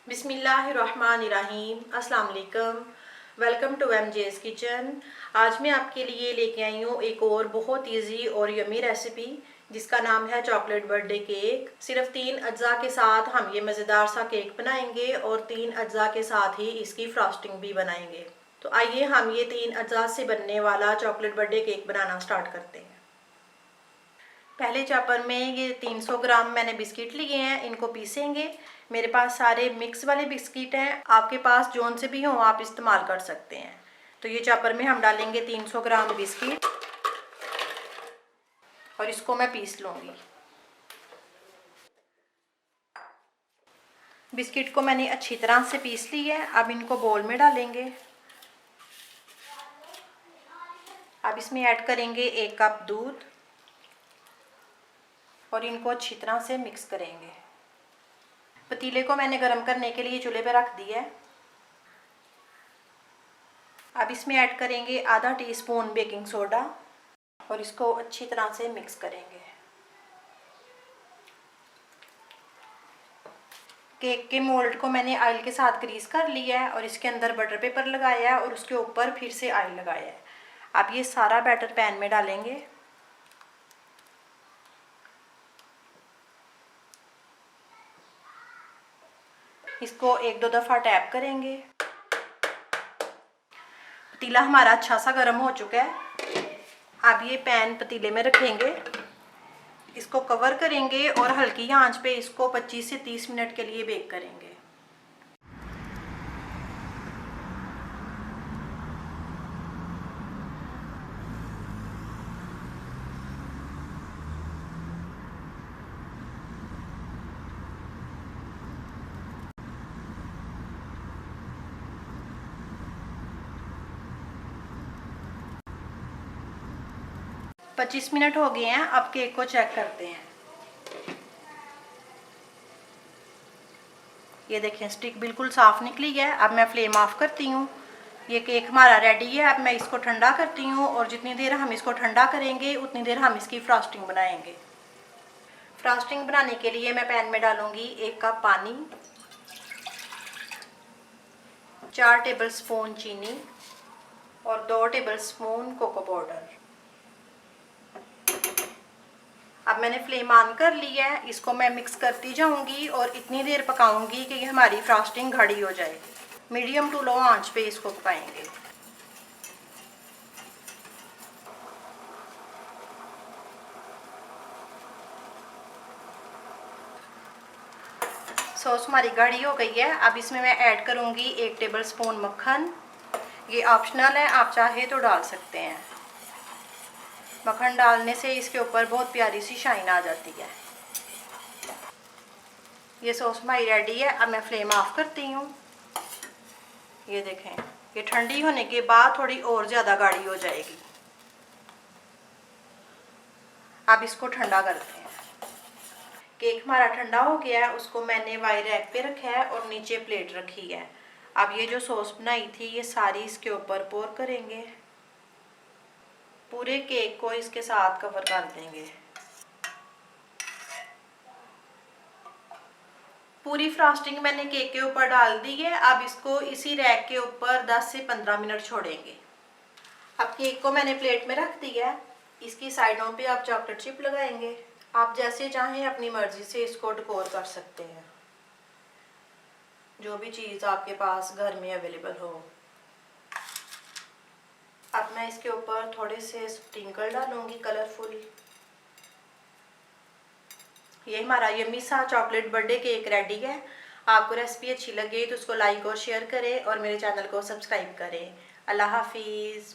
बिस्मिल्लाहिर्रहमानिर्रहीम। अस्सलाम वालेकुम। Welcome to MJ's kitchen. आज मैं आपके लिए लेके आई हूँ एक और बहुत इजी और यमी रेसिपी जिसका नाम है चॉकलेट बर्थडे केक। सिर्फ 3 अज्जा के साथ हम ये मज़ेदार सा केक बनाएंगे और 3 अज्जा के साथ ही इसकी फ्रॉस्टिंग भी बनाएंगे। तो आइए हम ये 3 अज्जा से बनने वाला चॉकलेट बर्थडे केक बनाना स्टार्ट करते हैं। पहले चॉपर में ये 300 ग्राम मैंने बिस्किट लिए हैं, इनको पीसेंगे। मेरे पास सारे मिक्स वाले बिस्किट हैं, आपके पास जौन से भी हों आप इस्तेमाल कर सकते हैं। तो ये चॉपर में हम डालेंगे 300 ग्राम बिस्किट और इसको मैं पीस लूँगी। बिस्किट को मैंने अच्छी तरह से पीस लिया है। अब इनको बोल में डालेंगे। अब इसमें ऐड करेंगे 1 कप दूध और इनको अच्छी तरह से मिक्स करेंगे। पतीले को मैंने गर्म करने के लिए चूल्हे पे रख दिया है। अब इसमें ऐड करेंगे आधा टीस्पून बेकिंग सोडा और इसको अच्छी तरह से मिक्स करेंगे। केक के मोल्ड को मैंने ऑयल के साथ ग्रीस कर लिया है और इसके अंदर बटर पेपर लगाया है और उसके ऊपर फिर से ऑयल लगाया है। अब ये सारा बैटर पैन में डालेंगे। इसको 1-2 दफ़ा टैप करेंगे। पतीला हमारा अच्छा सा गर्म हो चुका है। अब ये पैन पतीले में रखेंगे, इसको कवर करेंगे और हल्की आंच पे इसको 25 से 30 मिनट के लिए बेक करेंगे। पच्चीस मिनट हो गए हैं। अब केक को चेक करते हैं। ये देखें स्टिक बिल्कुल साफ़ निकली है। अब मैं फ्लेम ऑफ करती हूँ। ये केक हमारा रेडी है। अब मैं इसको ठंडा करती हूँ और जितनी देर हम इसको ठंडा करेंगे उतनी देर हम इसकी फ्रॉस्टिंग बनाएंगे। फ्रॉस्टिंग बनाने के लिए मैं पैन में डालूँगी 1 कप पानी, 4 टेबलस्पून चीनी और 2 टेबलस्पून कोको पाउडर। अब मैंने फ्लेम ऑन कर लिया है। इसको मैं मिक्स करती जाऊंगी और इतनी देर पकाऊंगी कि हमारी फ्रॉस्टिंग गाढ़ी हो जाए। मीडियम टू लो आंच पे इसको पकाएंगे। सॉस हमारी गाढ़ी हो गई है। अब इसमें मैं ऐड करूंगी 1 टेबलस्पून मक्खन। ये ऑप्शनल है, आप चाहे तो डाल सकते हैं। मक्खन डालने से इसके ऊपर बहुत प्यारी सी शाइन आ जाती है। ये सॉस हमारी रेडी है। अब मैं फ्लेम ऑफ करती हूँ। ये देखें, ये ठंडी होने के बाद थोड़ी और ज़्यादा गाढ़ी हो जाएगी। अब इसको ठंडा करते हैं। केक हमारा ठंडा हो गया है। उसको मैंने वायर रैक पे रखा है और नीचे प्लेट रखी है। अब ये जो सॉस बनाई थी ये सारी इसके ऊपर पोर करेंगे। पूरे केक को इसके साथ कवर कर देंगे। पूरी फ्रॉस्टिंग मैंने केक के ऊपर डाल दी है। अब इसको इसी रैक के ऊपर 10 से 15 मिनट छोड़ेंगे। अब केक को मैंने प्लेट में रख दिया है। इसकी साइडों पे आप चॉकलेट चिप लगाएंगे। आप जैसे चाहें अपनी मर्जी से इसको डेकोर कर सकते हैं, जो भी चीज़ आपके पास घर में अवेलेबल हो। अब मैं इसके ऊपर थोड़े से स्प्रिंकल डालूंगी कलरफुल। ये हमारा यम्मी सा चॉकलेट बर्थडे केक रेडी है। आपको रेसिपी अच्छी लगे तो उसको लाइक और शेयर करें और मेरे चैनल को सब्सक्राइब करें। अल्लाह हाफिज़।